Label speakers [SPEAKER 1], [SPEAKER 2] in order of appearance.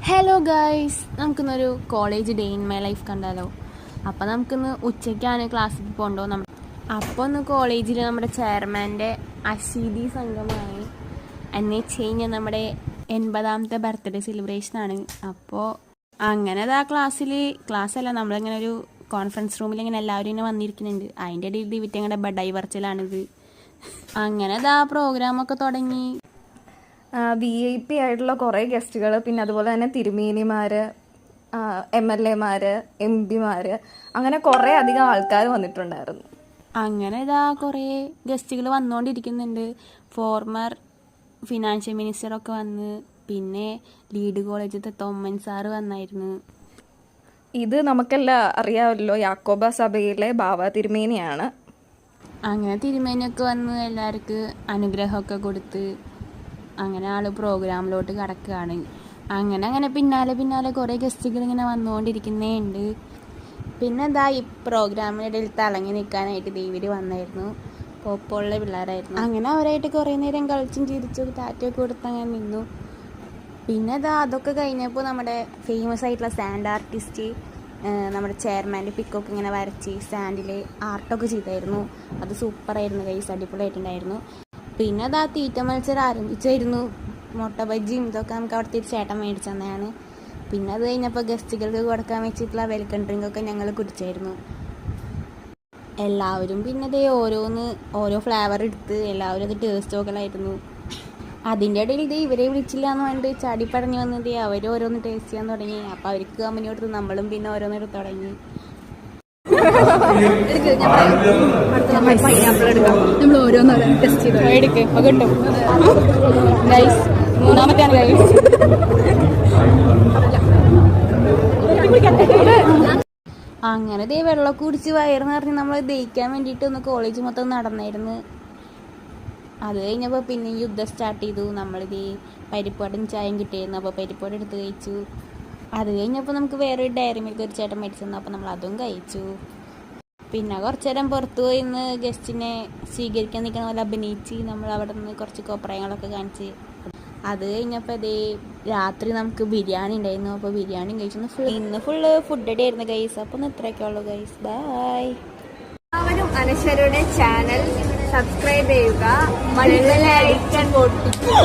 [SPEAKER 1] Hello guys, നമുക്കിന്നൊരു college day in my life കണ്ടാലോ. അപ്പോൾ നമുക്കിന്ന് ഉച്ചയ്ക്കാണ് ക്ലാസ്സിൽ പോകണ്ടോ. അപ്പോൾ ഒന്ന് കോളേജിൽ നമ്മുടെ ചെയർമാൻ്റെ അശീതി സംഘമായി എന്നെ കഴിഞ്ഞ നമ്മുടെ 80ാമത്തെ ബർത്ത്ഡേ സെലിബ്രേഷനാണ്. അപ്പോൾ അങ്ങനെ ആ ക്ലാസ്സല്ല, നമ്മളിങ്ങനെ ഒരു കോൺഫറൻസ് റൂമിൽ ഇങ്ങനെ എല്ലാവരും ഇങ്ങനെ വന്നിരിക്കുന്നുണ്ട്. അതിൻ്റെ ഇടയിൽ ദിവറ്റങ്ങളുടെ ബഡായി പറച്ചിലാണിത്. അങ്ങനെ പ്രോഗ്രാമൊക്കെ തുടങ്ങി.
[SPEAKER 2] VIP ആയിട്ടുള്ള കുറേ ഗസ്റ്റുകൾ, പിന്നെ അതുപോലെ തന്നെ തിരുമേനിമാർ, MLA മാർ, MP മാർ, അങ്ങനെ കുറേ അധികം ആൾക്കാർ വന്നിട്ടുണ്ടായിരുന്നു.
[SPEAKER 1] അങ്ങനെ കുറേ ഗസ്റ്റുകൾ വന്നുകൊണ്ടിരിക്കുന്നുണ്ട്. ഫോർമർ ഫിനാൻഷ്യൽ മിനിസ്റ്ററൊക്കെ വന്ന്, പിന്നെ ലീഡ് കോളേജിലത്തെ തൊമ്മൻ സാറ് വന്നായിരുന്നു.
[SPEAKER 2] ഇത് നമുക്കെല്ലാം അറിയാമല്ലോ, യാക്കോബ സഭയിലെ ബാവ തിരുമേനിയാണ്.
[SPEAKER 1] അങ്ങനെ തിരുമേനിയൊക്കെ വന്ന് എല്ലാവർക്കും അനുഗ്രഹമൊക്കെ കൊടുത്ത് അങ്ങനെ ആൾ പ്രോഗ്രാമിലോട്ട് കിടക്കുകയാണ്. അങ്ങനെ പിന്നാലെ കുറേ ഗസ്റ്റുകൾ ഇങ്ങനെ വന്നുകൊണ്ടിരിക്കുന്നേ ഉണ്ട്. പിന്നെ ഈ പ്രോഗ്രാമിനിടയിൽ തിളങ്ങി നിൽക്കാനായിട്ട് ദേവിൽ വന്നായിരുന്നു. പോപ്പുള്ള പിള്ളേരായിരുന്നു. അങ്ങനെ അവരായിട്ട് കുറേ നേരം കളിച്ചും ചിരിച്ചും ടാറ്റൊക്കെ കൊടുത്ത് അങ്ങനെ നിന്നു. പിന്നെ അതൊക്കെ കഴിഞ്ഞപ്പോൾ നമ്മുടെ ഫേമസ് ആയിട്ടുള്ള സാൻഡ് ആർട്ടിസ്റ്റ് നമ്മുടെ ചെയർമാൻ്റെ പിക്കൊക്കെ ഇങ്ങനെ വരച്ച് സ്റ്റാൻഡിൽ ആർട്ടൊക്കെ ചെയ്തായിരുന്നു. അത് സൂപ്പറായിരുന്നു ഗൈസ്, അടിപൊളിയായിട്ടുണ്ടായിരുന്നു. പിന്നെ തീറ്റ മത്സരം ആരംഭിച്ചായിരുന്നു. മുട്ട ബജ്ജിയും ഇതൊക്കെ നമുക്ക് അവിടുത്തെ ചേട്ടൻ മേടിച്ചു തന്നെയാണ്. പിന്നെ അത് കഴിഞ്ഞപ്പോൾ ഗസ്റ്റുകൾക്ക് കൊടുക്കാൻ വെച്ചിട്ടുള്ള വെൽക്കം ഡ്രിങ്കൊക്കെ ഞങ്ങൾ കുടിച്ചായിരുന്നു എല്ലാവരും. പിന്നെ ഓരോ ഫ്ലേവർ എടുത്ത് എല്ലാവരും അത് ടേസ്റ്റ് നോക്കലായിരുന്നു. അതിൻ്റെ ഇടയിൽ ഇവരെ വിളിച്ചില്ല എന്ന് പറഞ്ഞിട്ട് ചാടിപ്പടഞ്ഞു വന്നത് അവർ ഓരോന്ന് ടേസ്റ്റ് ചെയ്യാൻ തുടങ്ങി. അപ്പോൾ അവർക്ക് കമ്പനി കൊടുത്ത് നമ്മളും പിന്നെ ഓരോന്നെടുത്ത് തുടങ്ങി.
[SPEAKER 2] നമ്മൾ ഓരോന്നും ടെസ്റ്റ് ചെയ്ത്
[SPEAKER 1] കിട്ടും. മൂന്നാമത്തെയാണ് അങ്ങനെ വെള്ളമൊക്കെ കുടിച്ച് വയറെന്ന് പറഞ്ഞ് നമ്മൾ ദഹിക്കാൻ വേണ്ടിയിട്ട് ഒന്ന് കോളേജ് മൊത്തം നടന്നായിരുന്നു. അത് കഴിഞ്ഞപ്പോൾ പിന്നെ യുദ്ധം സ്റ്റാർട്ട് ചെയ്തു. നമ്മളിത് പരിപ്പുവടയും ചായയും കിട്ടിയിരുന്നു. അപ്പോൾ പരിപ്പുവട എടുത്ത് കഴിച്ചു. അത് കഴിഞ്ഞപ്പോൾ നമുക്ക് വേറൊരു ഡയറി മിൽക്ക് ഒരു ചേട്ടൻ മേടിച്ചു തന്നു. അപ്പോൾ നമ്മൾ അതും കഴിച്ചു. പിന്നെ കുറച്ച് നേരം പുറത്തു പോയി ഇന്ന് ഗസ്റ്റിനെ സ്വീകരിക്കാൻ നിൽക്കുന്ന പോലെ അഭിനയിച്ച് നമ്മൾ അവിടെ നിന്ന് കുറച്ച് കോപ്രായങ്ങളൊക്കെ കാണിച്ച്. അത് കഴിഞ്ഞപ്പോൾ രാത്രി നമുക്ക് ബിരിയാണി ഉണ്ടായിരുന്നു. അപ്പോൾ ബിരിയാണിയും കഴിച്ചു. ഇന്ന് ഫുള്ള് ഫുഡ് ഡേ ആയിരുന്നു ഗൈസ്. അപ്പോൾ ഇന്ന് ഇത്രയൊക്കെ ഉള്ളൂ ഗൈസ്. ബൈ.
[SPEAKER 2] എല്ലാവരും അനശ്വരയുടെ ചാനൽ സബ്സ്ക്രൈബ് ചെയ്യുക, മണിബെൽ ഐക്കൺ പൊട്ടിക്കുക.